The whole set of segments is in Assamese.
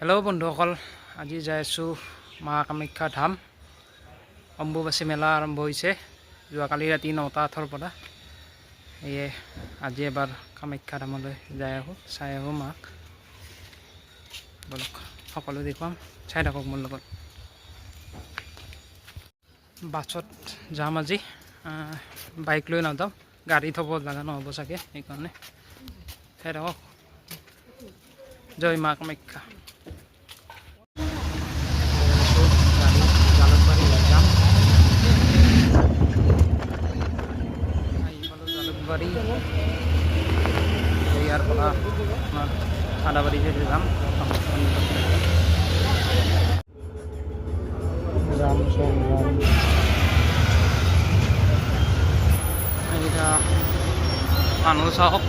হেল্ল' বন্ধুসকল, আজি যাই আছোঁ মা কামাখ্যা ধাম। অম্বুবাচী মেলা আৰম্ভ হৈছে যোৱাকালি ৰাতি 9:08 পৰা। সেয়ে আজি এবাৰ কামাখ্যা ধামলৈ যাই আহোঁ, চাই আহোঁ মাক। বলক সকলো দেখুৱাম, চাই থাকক মোৰ লগত। বাছত যাম আজি, বাইক লৈ নাযাওঁ, গাড়ী থ'ব লগা নহ'ব চাগে, সেইকাৰণে চাই থাকক। জয় মা কামাখ্যা। ইয়াৰ পৰা আপোনাৰ আদাবাৰী যাই যাম। এইকেইটা মানুহ চাওক,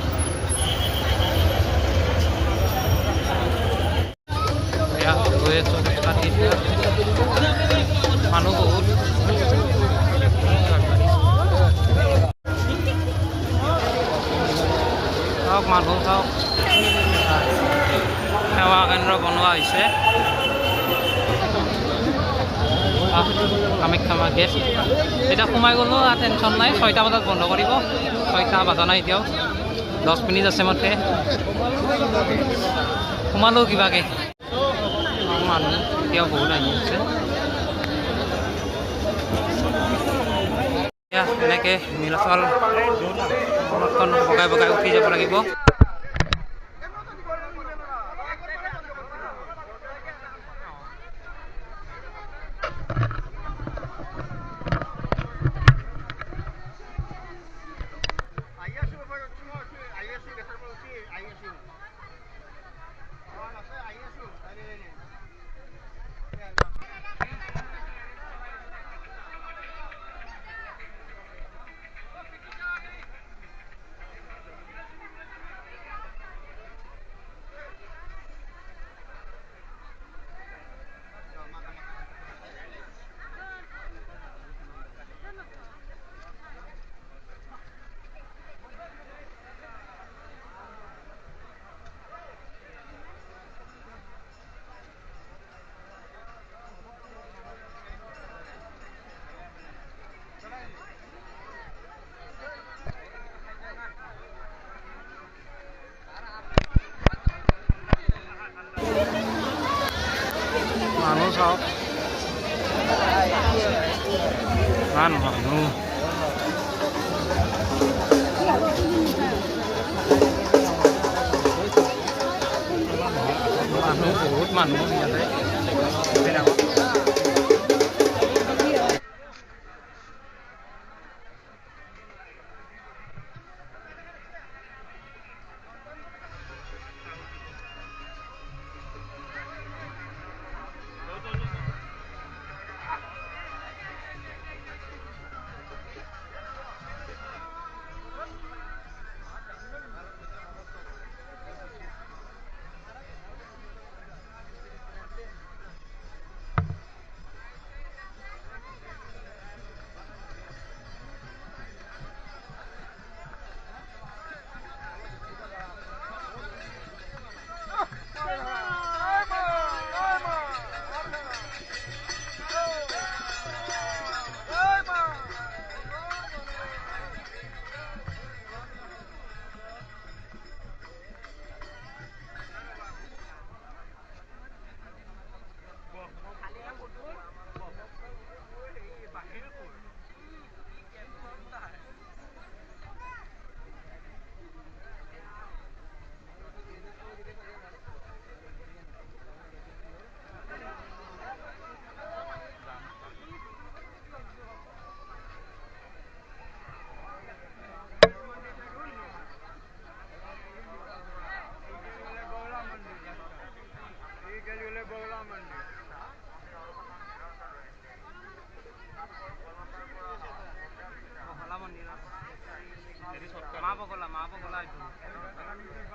গৈ আছোঁ মানুহ বহুত। চাওক মানুহ চাওক, সেৱা কেন্দ্ৰ বনোৱা হৈছে কামাখ্যা মা গেট। এতিয়া সোমাই গ'লো, টেনশ্যন নাই। 6টা বজাত বন্ধ কৰিব, 6টা বজা নাই এতিয়াও, 10 মিনিট আছে মাত্ৰে। সোমালোঁ কিবাকৈ, মানুহ এতিয়াও বহুত আহি আছে। এনেকৈ নীলাচল অলপখন বগাই বগাই উঠি যাব লাগিব। মানুহ চাওক, ইমান মানুহ। বহুত মানুহ ইয়াতে।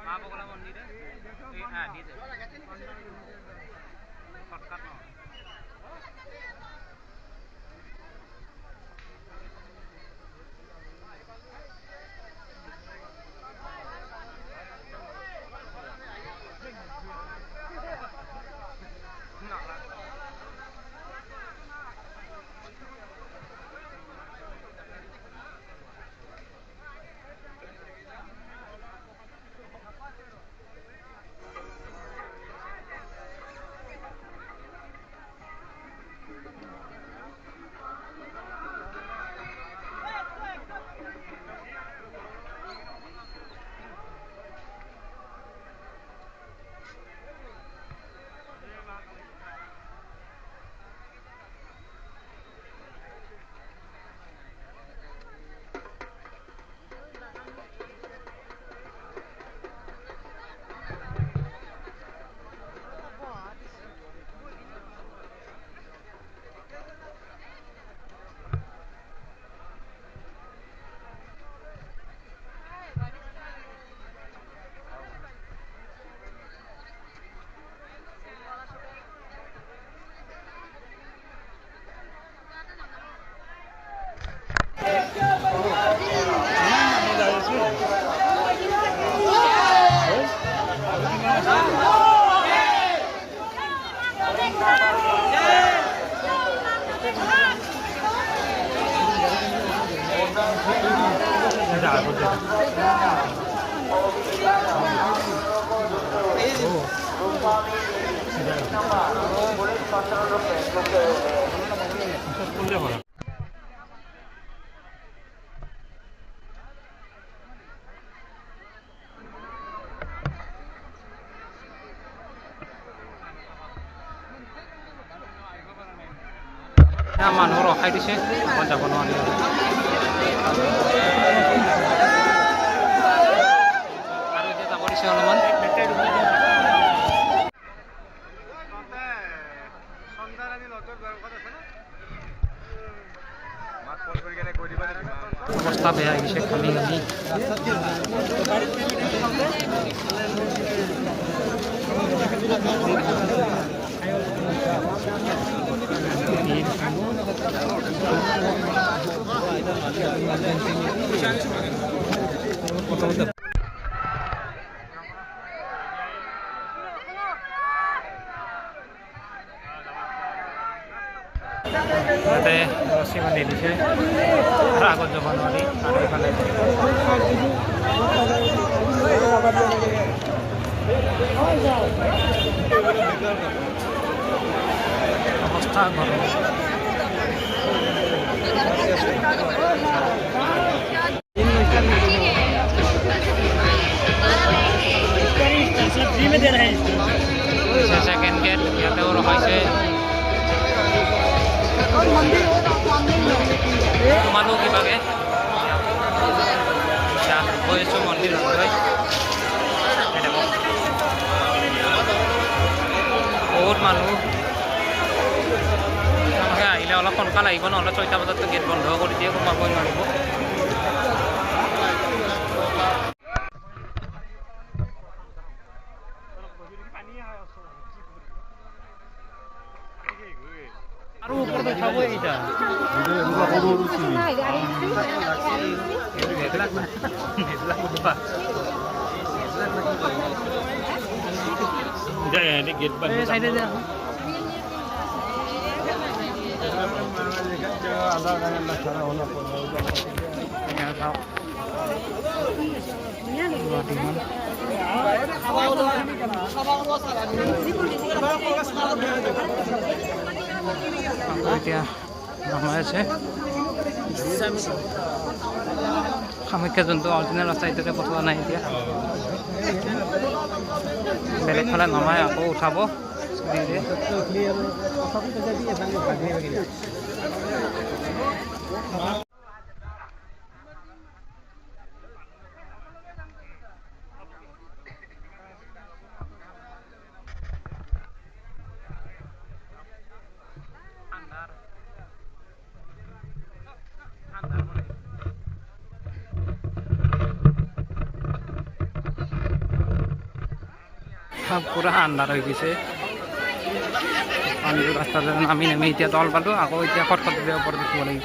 মা বগলা মন্দিরে শর্টকাট ন। মানুহ ৰখাই দিছে যাব নোৱাৰি আৰু এতিয়া যাব দিছে অলপমান অৱস্থা বেয়া হৈ গৈছে খালি খালি তাতে ৰছী বান্ধি দিছে আৰু আগত যাব নোৱাৰি আৰু এইফালে অৱস্থা গৰম सेकेंड गेट ইয়াতেও ৰখাইছে তোমালোক কিবাকে গৈ আছোঁ মন্দিৰত গৈ বহুত মানুহ তেওঁলোকে আহিলে অলপ সোনকালে আহিব নহ'লে 6টা বজাততো গেট বন্ধ কৰি দিয়ে সোমাবই নোৱাৰিব আৰু ওপৰত উঠাব এইটা গেট সাইডে এতিয়া নমাই আছে কামাখ্যা যোনটো অৰিজিনেল ৰাস্তা এতিয়াতে পঠোৱা নাই এতিয়া বেলেগ ফালে নমাই আকৌ উঠাব পুৰা আন্ধাৰ হৈ গৈছে পানীটো ৰাস্তাতে নামি নামি এতিয়া তল পালোঁ আকৌ এতিয়া খটখটিৰে ওপৰত দেখিব লাগিব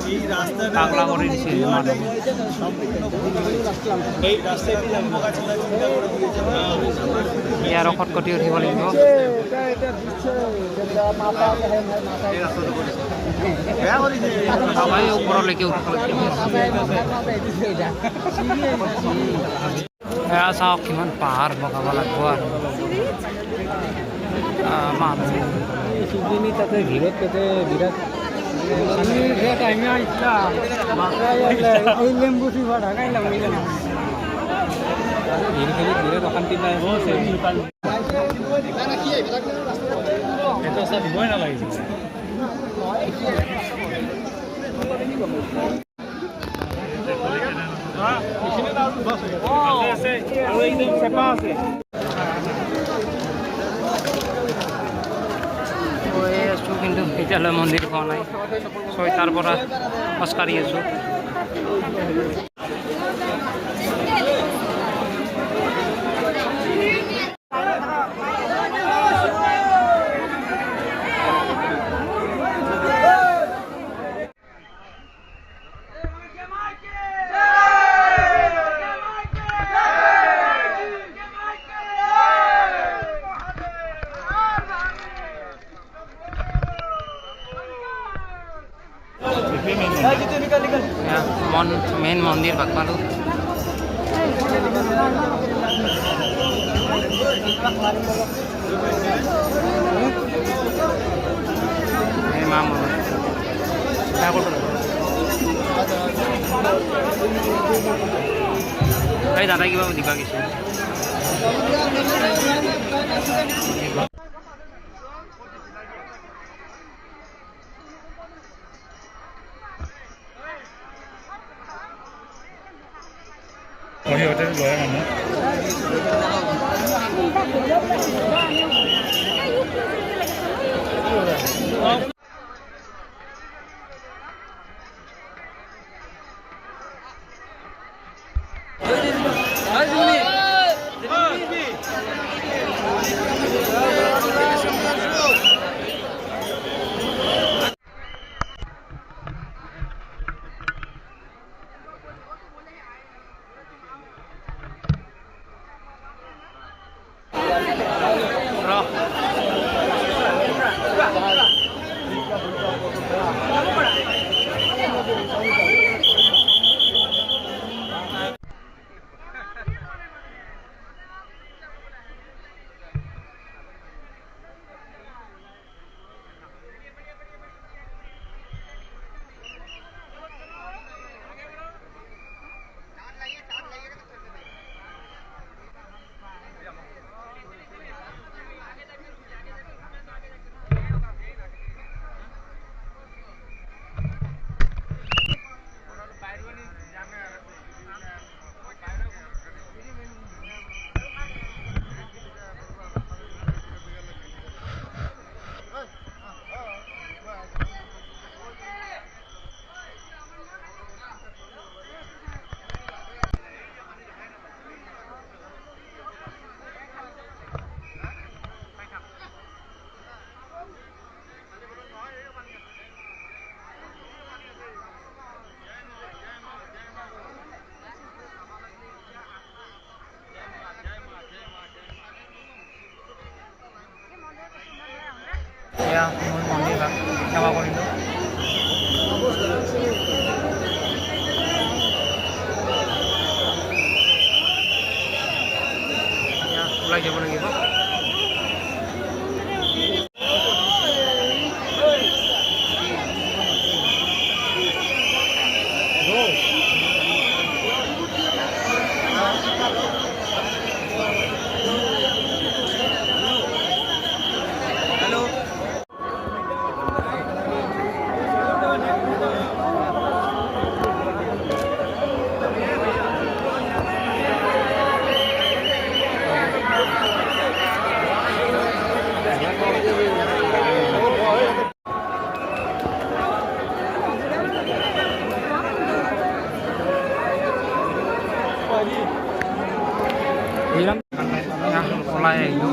পাগলা কৰে দিছে মানুষ ইয়াৰ খটখটি উঠিব লাগিব সবাই ওপৰলৈকে উঠিব এয়া চাওক কিমান পাহাৰ বগাব লাগিব আৰু মানুহ তাতে ভিৰত তাতে বিৰাট অশান্তি নাই দিবই নালাগিছিল আছোঁ কিন্তু এতিয়ালৈ মন্দিৰ পোৱা নাই 6টাৰ পৰা খোজকাঢ়ি আছোঁ মেইন মন্দিৰ বাকমালো দাদা কিবা দিবা কিছু সিহঁতে লয় মানুহ মই মন্দিৰ সেৱা কৰিলোঁ ওলাই যাব লাগিব ওলাই আহিলোঁ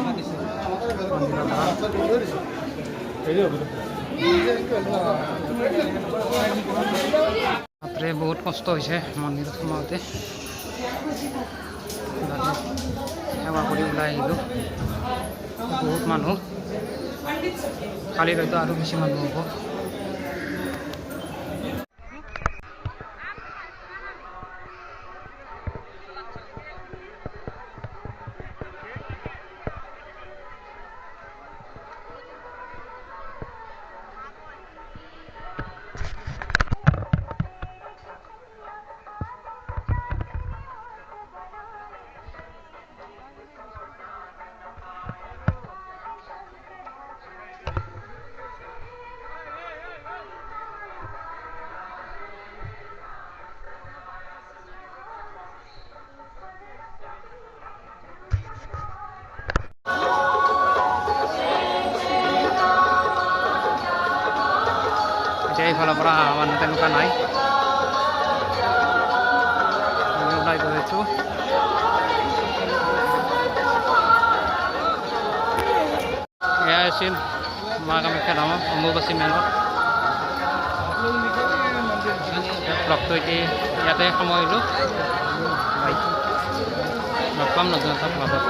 বাপৰে বহুত কষ্ট হৈছে মন্দিৰত সোমাওঁতে সেৱা কৰি ওলাই আহিলোঁ বহুত মানুহ কালি হয়তো আৰু বেছি মানুহ হ'ব এইফালৰ পৰা অহা মানুহ তেনেকুৱা নাই আমি ওলাই গৈ আছোঁ এয়া আছিল মা কামাখ্যা ধামৰ অম্বুবাচী মেলা ব্লগটো এতিয়া ইয়াতে সামৰিলোঁ লগ পাম নতুন এটা ব্লগত